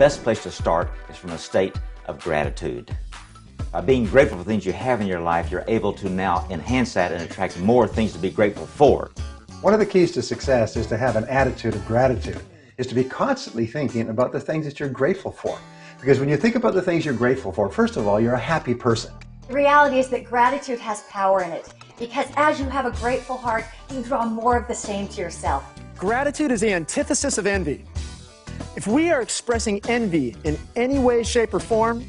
best place to start is from a state of gratitude. By being grateful for things you have in your life, you're able to now enhance that and attract more things to be grateful for. One of the keys to success is to have an attitude of gratitude, is to be constantly thinking about the things that you're grateful for. Because when you think about the things you're grateful for, first of all, you're a happy person. The reality is that gratitude has power in it, because as you have a grateful heart, you draw more of the same to yourself. Gratitude is the antithesis of envy. If we are expressing envy in any way, shape, or form,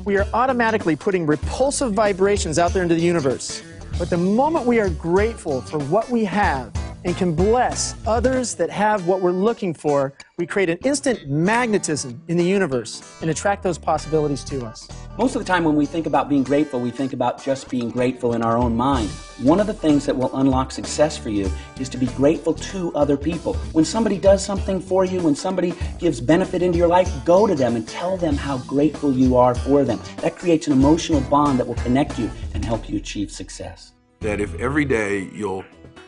we are automatically putting repulsive vibrations out there into the universe. But the moment we are grateful for what we have and can bless others that have what we're looking for, we create an instant magnetism in the universe and attract those possibilities to us. Most of the time when we think about being grateful, we think about just being grateful in our own mind. One of the things that will unlock success for you is to be grateful to other people. When somebody does something for you, when somebody gives benefit into your life, go to them and tell them how grateful you are for them. That creates an emotional bond that will connect you and help you achieve success. That if every day you'll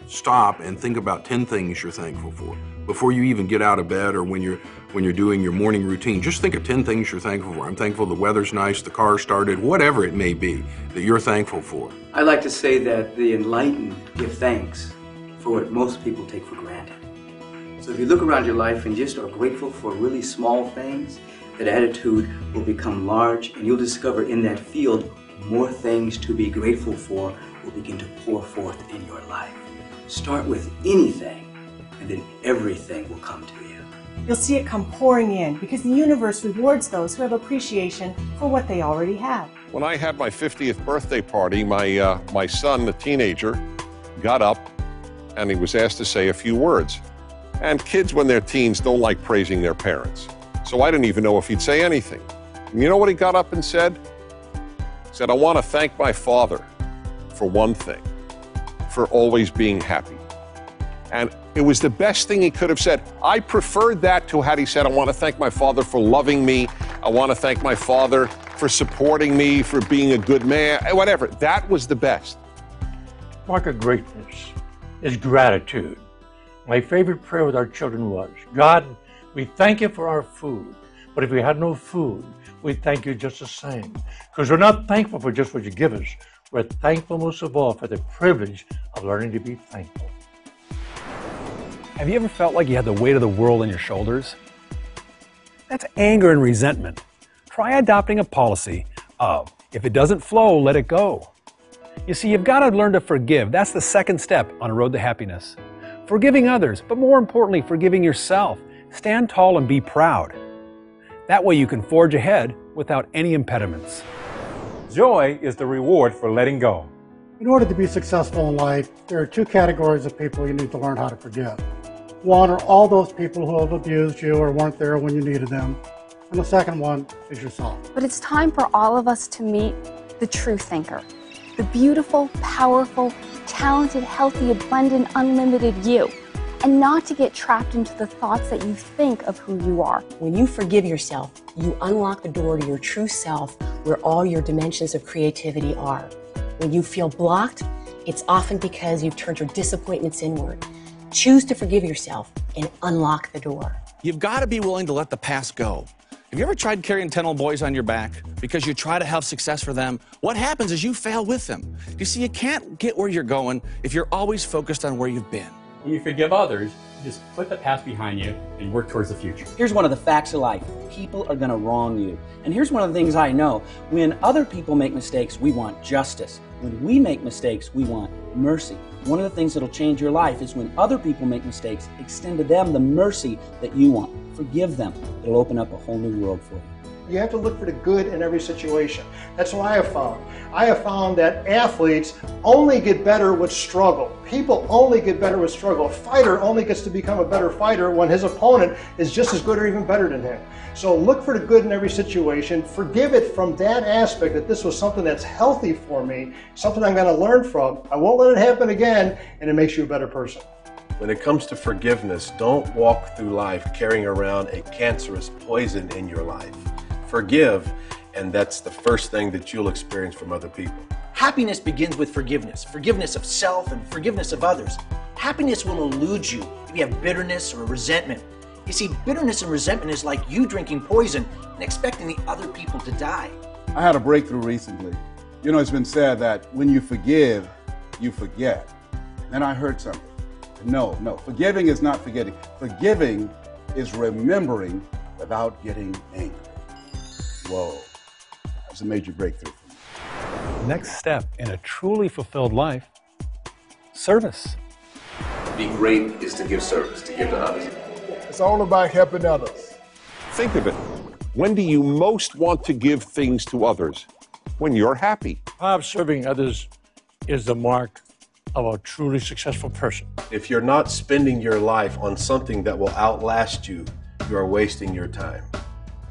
stop and think about 10 things you're thankful for before you even get out of bed, or when you're doing your morning routine, just think of 10 things you're thankful for. I'm thankful the weather's nice, the car started, whatever it may be that you're thankful for. I like to say that the enlightened give thanks for what most people take for granted. So if you look around your life and just are grateful for really small things, that attitude will become large, and you'll discover in that field more things to be grateful for will begin to pour forth in your life. Start with anything, and then everything will come to you. You'll see it come pouring in, because the universe rewards those who have appreciation for what they already have. When I had my 50th birthday party, my son, the teenager, got up and he was asked to say a few words. And kids, when they're teens, don't like praising their parents. So I didn't even know if he'd say anything. And you know what he got up and said? He said, "I want to thank my father for one thing, for always being happy." And it was the best thing he could have said. I preferred that to had he said, "I want to thank my father for loving me. I want to thank my father for supporting me, for being a good man," whatever. That was the best. Mark of greatness is gratitude. My favorite prayer with our children was, "God, we thank you for our food, but if we had no food, we thank you just the same. Because we're not thankful for just what you give us. We're thankful most of all for the privilege of learning to be thankful." Have you ever felt like you had the weight of the world on your shoulders? That's anger and resentment. Try adopting a policy of, if it doesn't flow, let it go. You see, you've got to learn to forgive. That's the second step on a road to happiness. Forgiving others, but more importantly, forgiving yourself. Stand tall and be proud. That way you can forge ahead without any impediments. Joy is the reward for letting go. In order to be successful in life, there are two categories of people you need to learn how to forgive. One are all those people who have abused you or weren't there when you needed them. And the second one is yourself. But it's time for all of us to meet the true thinker. The beautiful, powerful, talented, healthy, abundant, unlimited you. And not to get trapped into the thoughts that you think of who you are. When you forgive yourself, you unlock the door to your true self, where all your dimensions of creativity are. When you feel blocked, it's often because you've turned your disappointments inward. Choose to forgive yourself and unlock the door. You've got to be willing to let the past go. Have you ever tried carrying 10 old boys on your back because you try to have success for them? What happens is you fail with them. You see, you can't get where you're going if you're always focused on where you've been. When you forgive others, you just put the past behind you and work towards the future. Here's one of the facts of life. People are going to wrong you. And here's one of the things I know. When other people make mistakes, we want justice. When we make mistakes, we want mercy. One of the things that'll change your life is when other people make mistakes, extend to them the mercy that you want. Forgive them. It'll open up a whole new world for you. You have to look for the good in every situation. That's what I have found. I have found that athletes only get better with struggle. People only get better with struggle. A fighter only gets to become a better fighter when his opponent is just as good or even better than him. So look for the good in every situation. Forgive it from that aspect, that this was something that's healthy for me, something I'm going to learn from. I won't let it happen again, and it makes you a better person. When it comes to forgiveness, don't walk through life carrying around a cancerous poison in your life. Forgive, and that's the first thing that you'll experience from other people. Happiness begins with forgiveness. Forgiveness of self and forgiveness of others. Happiness will elude you if you have bitterness or resentment. You see, bitterness and resentment is like you drinking poison and expecting the other people to die. I had a breakthrough recently. You know, it's been said that when you forgive, you forget. Then I heard something. No, forgiving is not forgetting. Forgiving is remembering without getting angry. Whoa, that's a major breakthrough for me. Next step in a truly fulfilled life, service. Be great is to give service, to give to others. It's all about helping others. Think of it. When do you most want to give things to others? When you're happy. Perhaps serving others is the mark of a truly successful person. If you're not spending your life on something that will outlast you, you are wasting your time.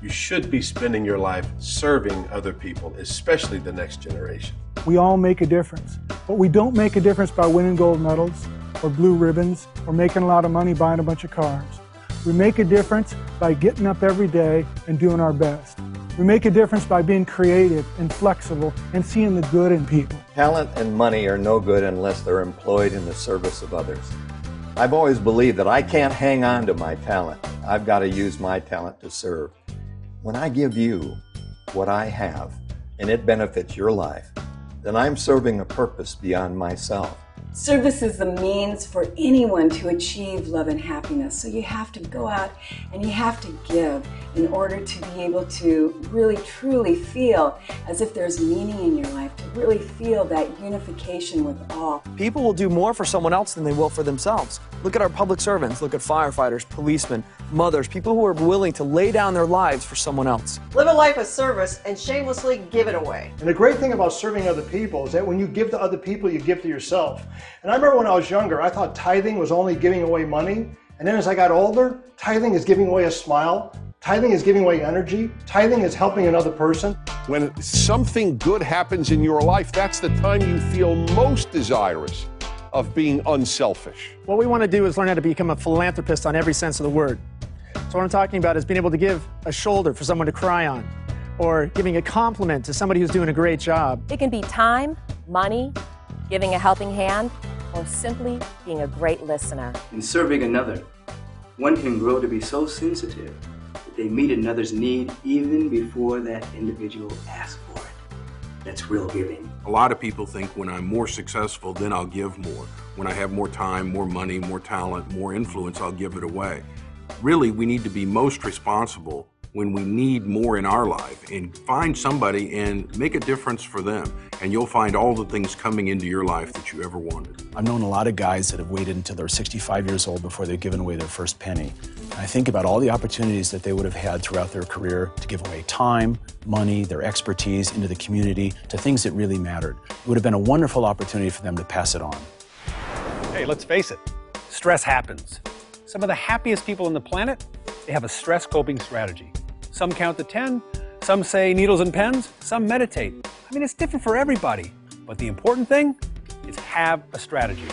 You should be spending your life serving other people, especially the next generation. We all make a difference, but we don't make a difference by winning gold medals or blue ribbons or making a lot of money buying a bunch of cars. We make a difference by getting up every day and doing our best. We make a difference by being creative and flexible and seeing the good in people. Talent and money are no good unless they're employed in the service of others. I've always believed that I can't hang on to my talent. I've got to use my talent to serve. When I give you what I have and it benefits your life, then I'm serving a purpose beyond myself. Service is the means for anyone to achieve love and happiness. So you have to go out and you have to give in order to be able to really truly feel as if there's meaning in your life, to really feel that unification with all. People will do more for someone else than they will for themselves. Look at our public servants, look at firefighters, policemen, mothers, people who are willing to lay down their lives for someone else. Live a life of service and shamelessly give it away. And the great thing about serving other people is that when you give to other people, you give to yourself. And I remember when I was younger, I thought tithing was only giving away money. And then as I got older, tithing is giving away a smile. Tithing is giving away energy. Tithing is helping another person. When something good happens in your life, that's the time you feel most desirous of being unselfish. What we want to do is learn how to become a philanthropist on every sense of the word. So what I'm talking about is being able to give a shoulder for someone to cry on, or giving a compliment to somebody who's doing a great job. It can be time, money, giving a helping hand, or simply being a great listener. In serving another, one can grow to be so sensitive that they meet another's need even before that individual asks for it. That's real giving. A lot of people think when I'm more successful, then I'll give more. When I have more time, more money, more talent, more influence, I'll give it away. Really, we need to be most responsible when we need more in our life, and find somebody and make a difference for them. And you'll find all the things coming into your life that you ever wanted. I've known a lot of guys that have waited until they're 65 years old before they've given away their first penny. And I think about all the opportunities that they would have had throughout their career to give away time, money, their expertise into the community to things that really mattered. It would have been a wonderful opportunity for them to pass it on. Hey, let's face it, stress happens. Some of the happiest people on the planet, they have a stress coping strategy. Some count to 10, some say needles and pens, some meditate. I mean, it's different for everybody. But the important thing is have a strategy.